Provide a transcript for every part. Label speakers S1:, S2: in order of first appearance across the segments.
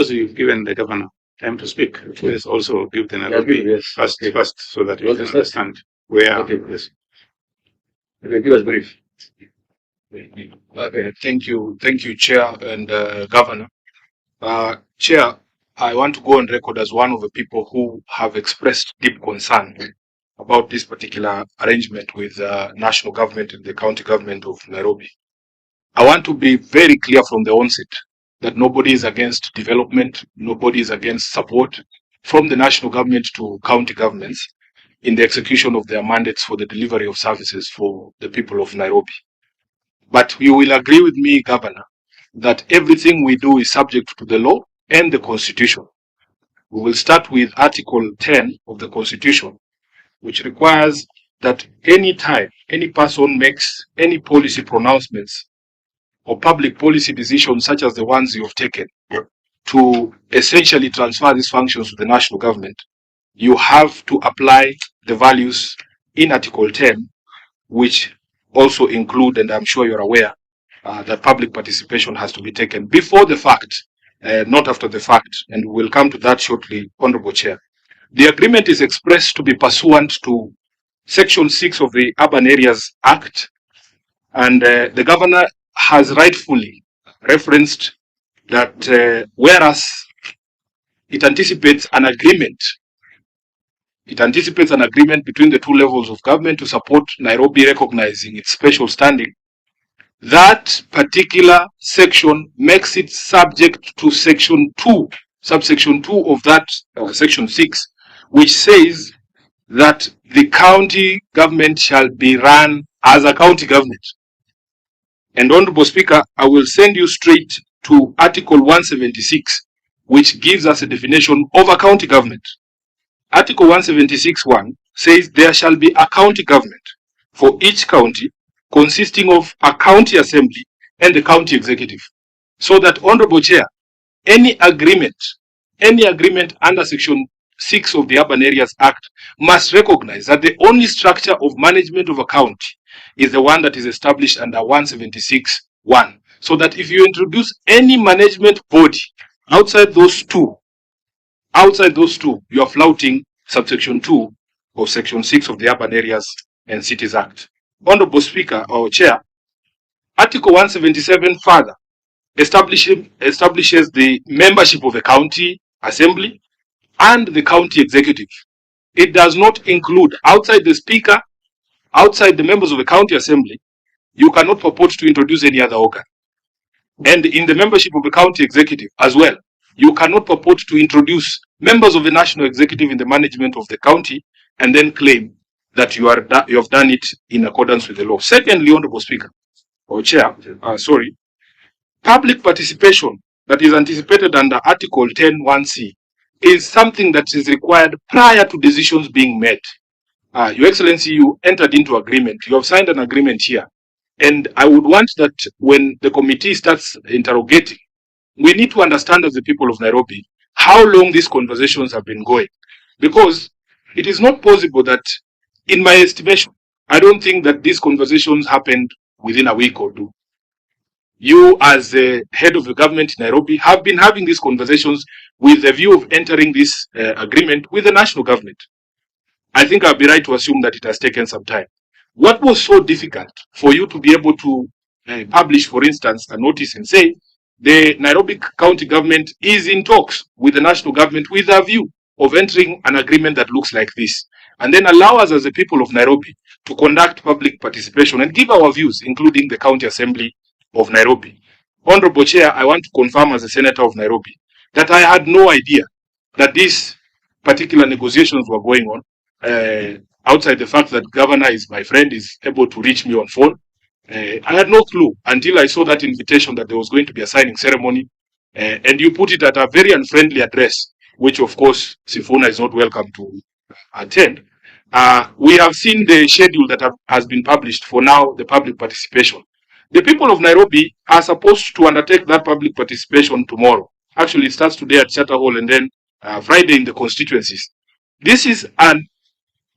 S1: Because you've given the governor time to speak, please also give the Nairobi first, so that we can understand where.
S2: Okay, yes. Okay, give us brief.
S3: Okay, thank you, Chair and Governor. Chair, I want to go on record as one of the people who have expressed deep concern about this particular arrangement with the national government and the county government of Nairobi. I want to be very clear from the onset that nobody is against development, nobody is against support from the national government to county governments in the execution of their mandates for the delivery of services for the people of Nairobi. But you will agree with me, Governor, that everything we do is subject to the law and the Constitution. We will start with Article 10 of the Constitution, which requires that any time any person makes any policy pronouncements or public policy decisions such as the ones you have taken to essentially transfer these functions to the national government, you have to apply the values in Article 10, which also include, and I'm sure you're aware, that public participation has to be taken before the fact, not after the fact, and we'll come to that shortly, Honorable Chair. The agreement is expressed to be pursuant to Section 6 of the Urban Areas Act, and the Governor has rightfully referenced that whereas it anticipates an agreement between the two levels of government to support Nairobi recognizing its special standing, that particular section makes it subject to Section 2, subsection 2 of that Section 6, which says that the county government shall be run as a county government. And Honorable Speaker, I will send you straight to Article 176, which gives us a definition of a county government. Article 176(1) says there shall be a county government for each county consisting of a county assembly and the county executive. So that, Honorable Chair, any agreement under Section 6 of the Urban Areas Act must recognize that the only structure of management of a county is the one that is established under 176(1). So that if you introduce any management body outside those two, you are flouting subsection 2 of Section 6 of the Urban Areas and Cities Act. Honorable Speaker or Chair, Article 177 further establishes the membership of the county assembly and the county executive. It does not include, outside the speaker, outside the members of the county assembly, you cannot purport to introduce any other organ. And in the membership of the county executive as well, you cannot purport to introduce members of the national executive in the management of the county and then claim that you have done it in accordance with the law. Secondly, Honorable Speaker or Chair, public participation that is anticipated under Article 10(1)(c) is something that is required prior to decisions being made. Your Excellency, you entered into agreement. You have signed an agreement here. And I would want that when the committee starts interrogating, we need to understand as the people of Nairobi how long these conversations have been going. Because it is not possible that, in my estimation, I don't think that these conversations happened within a week or two. You, as the head of the government in Nairobi, have been having these conversations with the view of entering this agreement with the national government. I think I'll be right to assume that it has taken some time. What was so difficult for you to be able to publish, for instance, a notice and say the Nairobi County government is in talks with the national government with a view of entering an agreement that looks like this, and then allow us as the people of Nairobi to conduct public participation and give our views, including the County Assembly of Nairobi? Honorable Chair, I want to confirm as a Senator of Nairobi that I had no idea that these particular negotiations were going on. Outside the fact that Governor is my friend, is able to reach me on phone. I had no clue until I saw that invitation that there was going to be a signing ceremony, and you put it at a very unfriendly address, which of course Sifuna is not welcome to attend. We have seen the schedule that has been published for now, the public participation. The people of Nairobi are supposed to undertake that public participation tomorrow. Actually, it starts today at Charter Hall and then Friday in the constituencies. This is an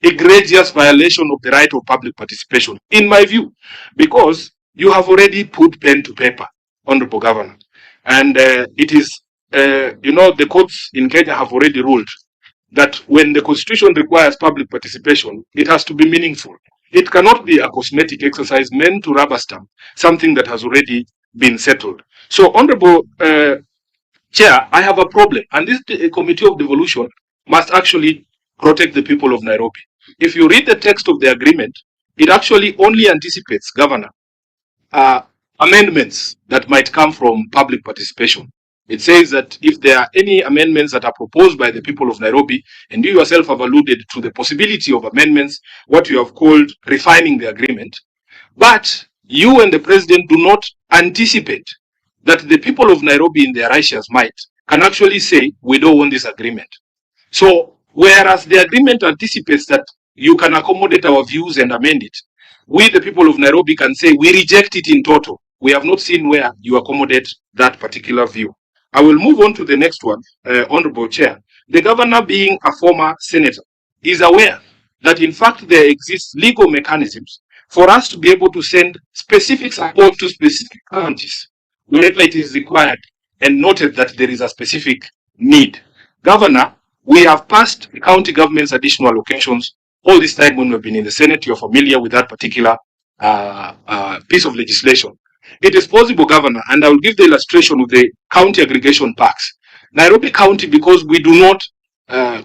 S3: egregious violation of the right of public participation, in my view, because you have already put pen to paper, Honorable Governor, and it is the courts in Kenya have already ruled that when the constitution requires public participation, it has to be meaningful. It cannot be a cosmetic exercise meant to rubber stamp something that has already been settled. So, Honorable Chair, I have a problem, and this Committee of Devolution must actually protect the people of Nairobi. If you read the text of the agreement, it actually only anticipates, Governor, amendments that might come from public participation. It says that if there are any amendments that are proposed by the people of Nairobi, and you yourself have alluded to the possibility of amendments, what you have called refining the agreement, but you and the president do not anticipate that the people of Nairobi in their righteous might can actually say, we don't want this agreement. So, whereas the agreement anticipates that you can accommodate our views and amend it, we, the people of Nairobi, can say we reject it in total. We have not seen where you accommodate that particular view. I will move on to the next one, Honorable Chair. The governor, being a former senator, is aware that in fact there exists legal mechanisms for us to be able to send specific support to specific counties whenever it is required, and noted that there is a specific need. Governor, we have passed the county government's additional allocations all this time when we've been in the Senate. You're familiar with that particular piece of legislation. It is possible, Governor, and I will give the illustration of the county aggregation parks. Nairobi County, because we do not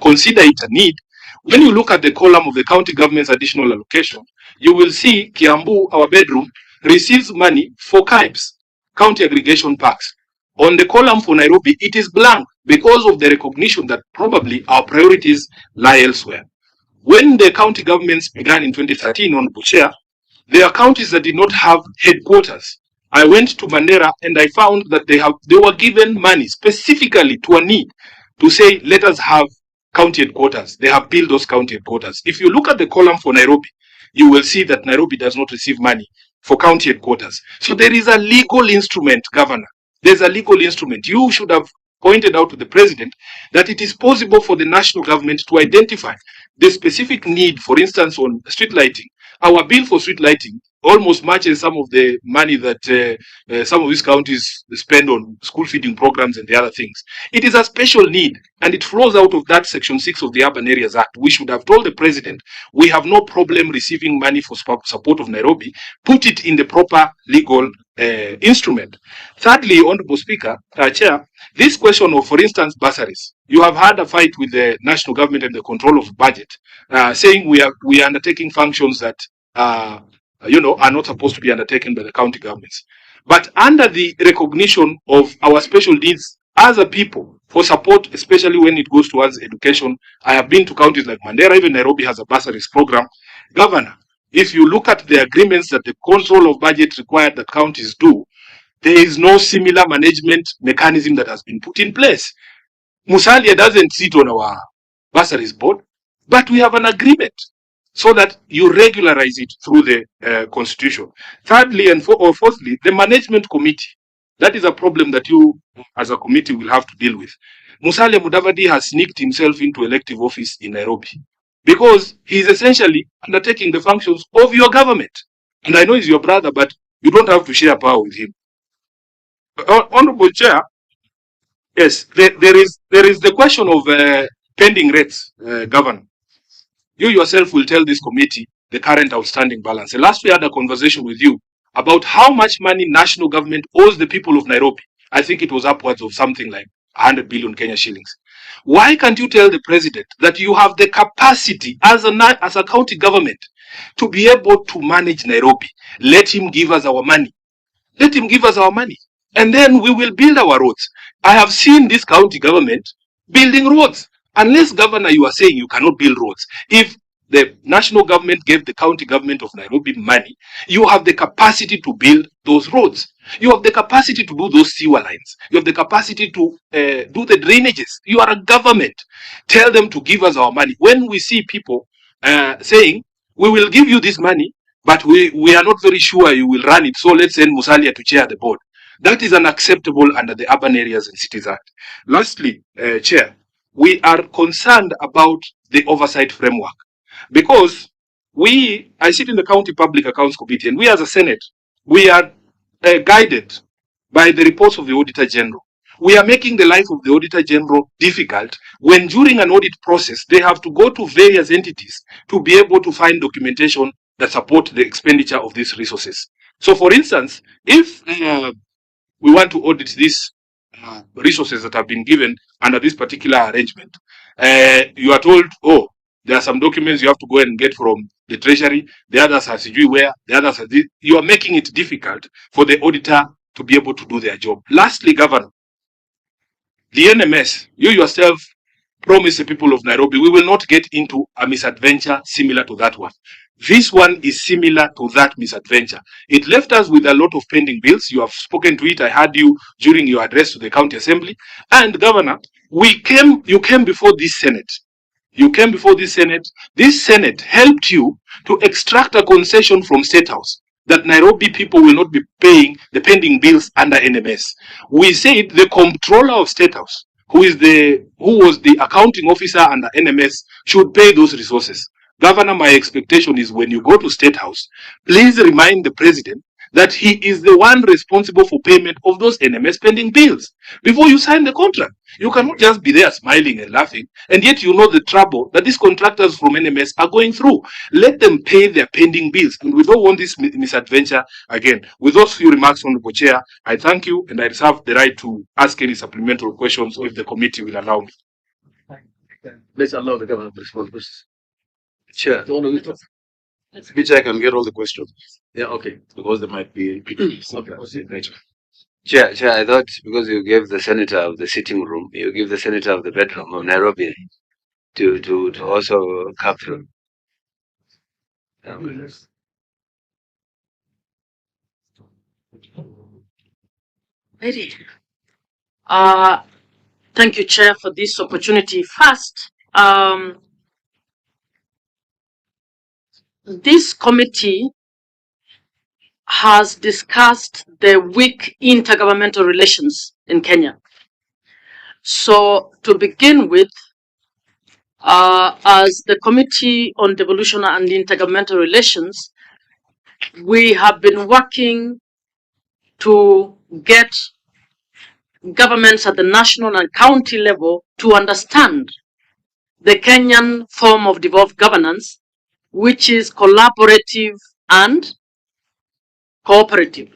S3: consider it a need, when you look at the column of the county government's additional allocation, you will see Kiambu, our bedroom, receives money for CAIPS, county aggregation parks. On the column for Nairobi, it is blank because of the recognition that probably our priorities lie elsewhere. When the county governments began in 2013 on Buchea, there are counties that did not have headquarters. I went to Mandera and I found that they were given money specifically to a need to say, let us have county headquarters. They have built those county headquarters. If you look at the column for Nairobi, you will see that Nairobi does not receive money for county headquarters. So there is a legal instrument, Governor. There's a legal instrument. You should have pointed out to the president that it is possible for the national government to identify the specific need, for instance, on street lighting. Our bill for street lighting almost matches some of the money that some of these counties spend on school feeding programs and the other things. It is a special need, and it flows out of that Section 6 of the Urban Areas Act. We should have told the president, we have no problem receiving money for support of Nairobi. Put it in the proper legal instrument. Thirdly, Honorable Speaker, Chair, this question of, for instance, bursaries. You have had a fight with the national government and the control of budget, saying we are undertaking functions that are not supposed to be undertaken by the county governments. But under the recognition of our special needs as a people for support, especially when it goes towards education, I have been to counties like Mandera, even Nairobi has a bursaries program. Governor, if you look at the agreements that the control of budget required that counties do, there is no similar management mechanism that has been put in place. Musalia doesn't sit on our bursaries board, but we have an agreement so that you regularize it through the constitution. Thirdly and fourthly, the management committee. That is a problem that you as a committee will have to deal with. Musalia Mudavadi has sneaked himself into elective office in Nairobi because he is essentially undertaking the functions of your government. And I know he's your brother, but you don't have to share power with him. Honorable Chair, yes, there is the question of pending rates, Governor. You yourself will tell this committee the current outstanding balance. And last we had a conversation with you about how much money national government owes the people of Nairobi. I think it was upwards of something like 100 billion Kenya shillings. Why can't you tell the president that you have the capacity as a county government to be able to manage Nairobi? Let him give us our money. Let him give us our money. And then we will build our roads. I have seen this county government building roads. Unless, Governor, you are saying you cannot build roads. If the national government gave the county government of Nairobi money, you have the capacity to build those roads. You have the capacity to do those sewer lines. You have the capacity to do the drainages. You are a government. Tell them to give us our money. When we see people saying, we will give you this money, but we are not very sure you will run it, so let's send Musalia to chair the board. That is unacceptable under the Urban Areas and Cities Act. Lastly, Chair, we are concerned about the oversight framework because I sit in the County Public Accounts Committee, and we as a Senate, we are guided by the reports of the Auditor General. we are making the life of the Auditor General difficult when during an audit process, they have to go to various entities to be able to find documentation that support the expenditure of these resources. So for instance, if we want to audit these resources that have been given under this particular arrangement, you are told, oh, there are some documents you have to go and get from the treasury, the others are where, the others are this. You are making it difficult for the auditor to be able to do their job. Lastly, Governor, the NMS, you yourself promised the people of Nairobi, we will not get into a misadventure similar to that one. This one is similar to that misadventure. It left us with a lot of pending bills. You have spoken to it. I heard you during your address to the county assembly. And Governor, you came before this Senate. You came before this Senate. This Senate helped you to extract a concession from State House that Nairobi people will not be paying the pending bills under NMS. We said the comptroller of State House, who was the accounting officer under NMS, should pay those resources. Governor, my expectation is when you go to State House, please remind the president that he is the one responsible for payment of those NMS pending bills before you sign the contract. You cannot just be there smiling and laughing, and yet you know the trouble that these contractors from NMS are going through. Let them pay their pending bills, and we don't want this misadventure again. With those few remarks, Honorable Chair, I thank you, and I reserve the right to ask any supplemental questions if the committee will allow me.
S2: Let's allow the governor to respond.
S1: Chair, which I can get all the questions.
S2: Yeah, okay.
S1: Because there might be.
S2: Okay.
S4: Chair, I thought because you gave the senator of the sitting room, you give the senator of the bedroom of Nairobi to also come through.
S5: Thank you, Chair, for this opportunity. First, this committee has discussed the weak intergovernmental relations in Kenya. So to begin with, as the Committee on Devolution and Intergovernmental Relations, we have been working to get governments at the national and county level to understand the Kenyan form of devolved governance, which is collaborative and cooperative.